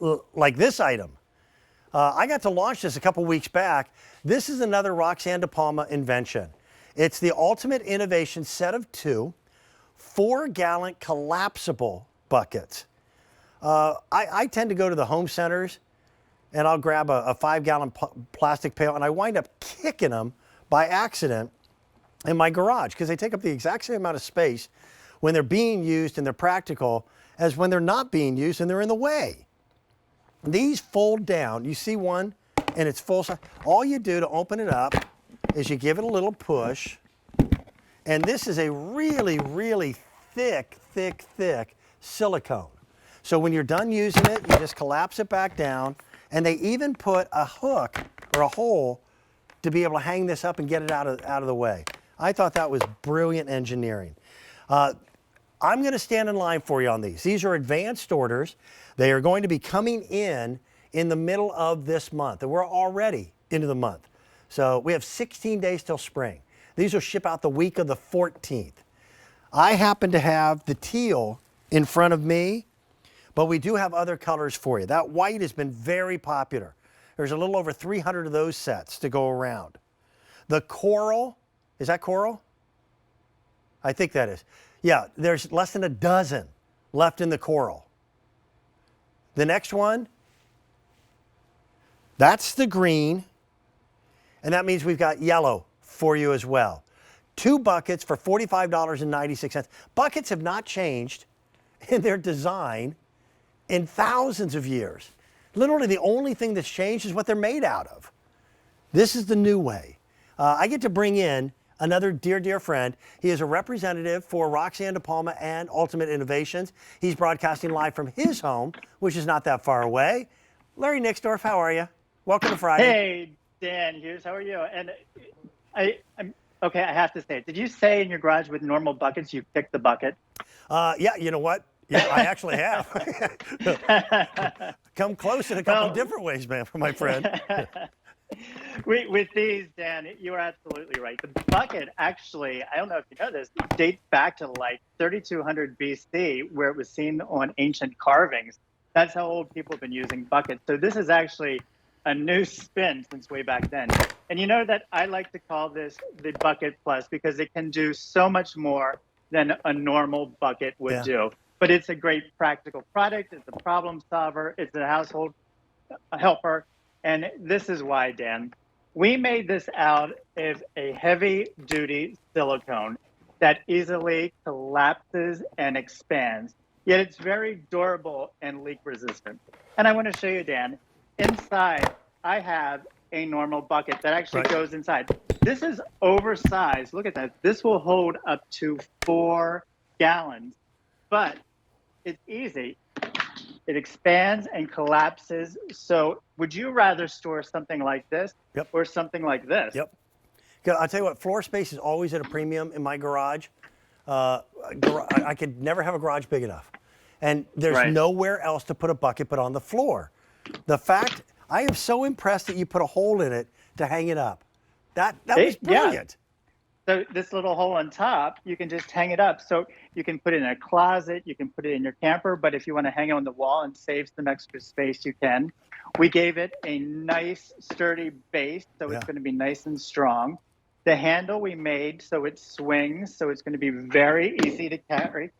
like this item. I got to launch this a couple weeks back. This is another Roxanne De Palma invention. It's the ultimate innovation set of 2 4-gallon collapsible buckets. I tend to go to the home centers and I'll grab a 5-gallon plastic pail and I wind up kicking them by accident in my garage because they take up the exact same amount of space when they're being used and they're practical as when they're not being used and they're in the way. These fold down. You see one and it's full size. All you do to open it up is you give it a little push. And this is a really, really thick silicone. So when you're done using it, you just collapse it back down. And they even put a hook or a hole to be able to hang this up and get it out of the way. I thought that was brilliant engineering. I'm going to stand in line for you on these. These are advanced orders. They are going to be coming in the middle of this month. And we're already into the month. So we have 16 days till spring. These will ship out the week of the 14th. I happen to have the teal in front of me, but we do have other colors for you. That white has been very popular. There's a little over 300 of those sets to go around. The coral, is that coral? I think that is. Yeah, there's less than a dozen left in the coral. The next one, that's the green, and that means we've got yellow for you as well. 2 buckets for $45.96. Buckets have not changed in their design in thousands of years. Literally the only thing that's changed is what they're made out of. This is the new way. I get to bring in another dear friend. He is a representative for Roxanne De Palma and Ultimate Innovations. He's broadcasting live from his home, which is not that far away. Larry Nixdorf, how are you? Welcome to Friday. Hey, Dan Hughes, how are you? And I'm okay, I have to say, did you say in your garage with normal buckets you picked the bucket? Yeah, you know what? Yeah, I actually have. Come close in a couple different ways, man, for my friend. With these, Dan, you are absolutely right. The bucket actually, I don't know if you know this, dates back to like 3200 BC, where it was seen on ancient carvings. That's how old people have been using buckets. So this is actually a new spin since way back then. And you know that I like to call this the Bucket Plus because it can do so much more than a normal bucket would do. But it's a great practical product. It's a problem solver. It's a household helper. And this is why, Dan, we made this out of a heavy-duty silicone that easily collapses and expands. Yet it's very durable and leak-resistant. And I want to show you, Dan, inside I have a normal bucket that actually goes inside. This is oversized. Look at that. This will hold up to 4 gallons. But it's easy. It expands and collapses. So would you rather store something like this or something like this? Yep. I'll tell you what, floor space is always at a premium in my garage. I could never have a garage big enough. And there's nowhere else to put a bucket but on the floor. The fact, I am so impressed that you put a hole in it to hang it up. That was brilliant. So this little hole on top, you can just hang it up. So you can put it in a closet, you can put it in your camper, but if you want to hang it on the wall and save some extra space, you can. We gave it a nice sturdy base, so it's going to be nice and strong. The handle we made so it swings, so it's going to be very easy to carry.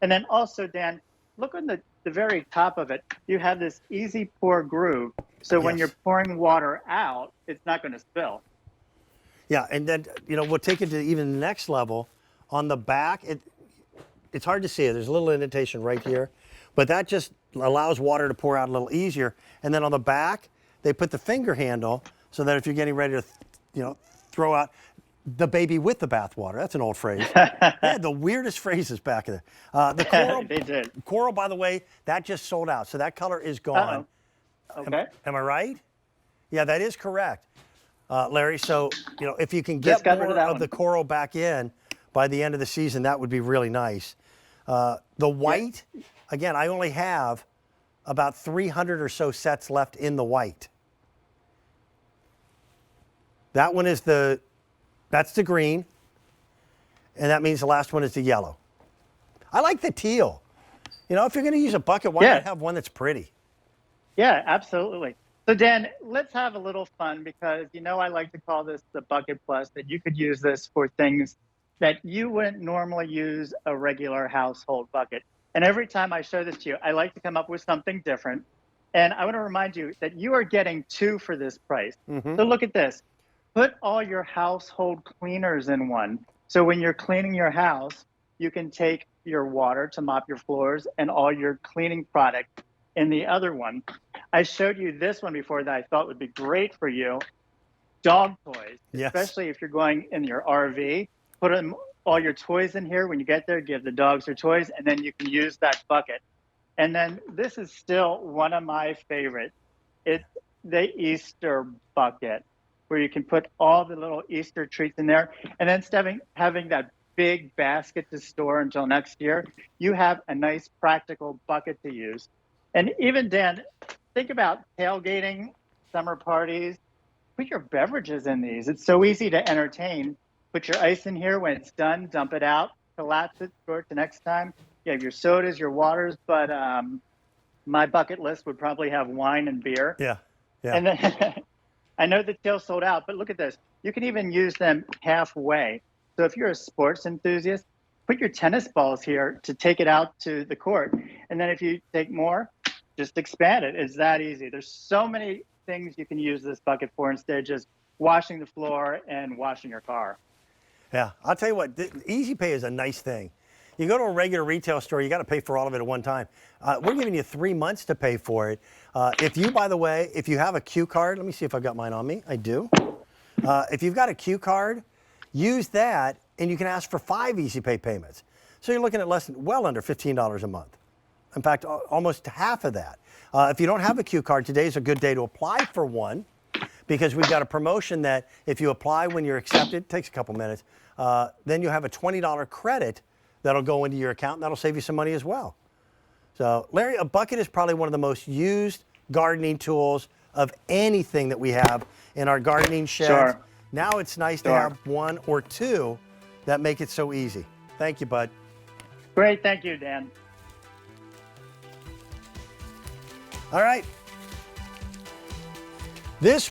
And then also, Dan, look on the very top of it. You have this easy pour groove, so when you're pouring water out, it's not going to spill. Yeah, and then, we'll take it to even the next level. On the back, it's hard to see it. There's a little indentation right here, but that just allows water to pour out a little easier. And then on the back, they put the finger handle so that if you're getting ready to, throw out the baby with the bathwater. That's an old phrase. They had the weirdest phrases back there. The coral, they did. Coral, by the way, that just sold out. So that color is gone. Okay. Am I right? Yeah, that is correct. Larry, so, if you can get more of the coral back in by the end of the season, that would be really nice. The white, again, I only have about 300 or so sets left in the white. That one is that's the green, and that means the last one is the yellow. I like the teal. If you're going to use a bucket, why not have one that's pretty? Yeah, absolutely. So Dan, let's have a little fun because I like to call this the bucket plus, that you could use this for things that you wouldn't normally use a regular household bucket. And every time I show this to you, I like to come up with something different. And I want to remind you that you are getting two for this price. Hmm. So look at this. Put all your household cleaners in one. So when you're cleaning your house, you can take your water to mop your floors and all your cleaning product in the other one. I showed you this one before that I thought would be great for you. Dog toys, Yes. especially if you're going in your RV. Put all your toys in here. When you get there, give the dogs their toys, and then you can use that bucket. And then this is still one of my favorites. It's the Easter bucket, where you can put all the little Easter treats in there. And then instead of having that big basket to store until next year, you have a nice practical bucket to use. And even Dan, think about tailgating, summer parties. Put your beverages in these. It's so easy to entertain. Put your ice in here. When it's done, dump it out, collapse it, store it to next time. You have your sodas, your waters, but my bucket list would probably have wine and beer. Yeah. Yeah. And then I know the till sold out, but look at this. You can even use them halfway. So if you're a sports enthusiast, put your tennis balls here to take it out to the court. And then if you take more, just expand it. It's that easy. There's so many things you can use this bucket for instead of just washing the floor and washing your car. Yeah, I'll tell you what, Easy Pay is a nice thing. You go to a regular retail store, you got to pay for all of it at one time. We're giving you 3 months to pay for it. If you, by the way, if you have a Q card, let me see if I've got mine on me. I do. If you've got a Q card, use that, and you can ask for 5 Easy Pay payments. So you're looking at well under $15 a month. In fact, almost half of that. If you don't have a Q card, today's a good day to apply for one, because we've got a promotion that if you apply when you're accepted, it takes a couple minutes, then you have a $20 credit that'll go into your account, and that'll save you some money as well. So, Larry, a bucket is probably one of the most used gardening tools of anything that we have in our gardening sheds. Sure. Now it's nice to have one or two that make it so easy. Thank you, bud. Great. Thank you, Dan. All right. This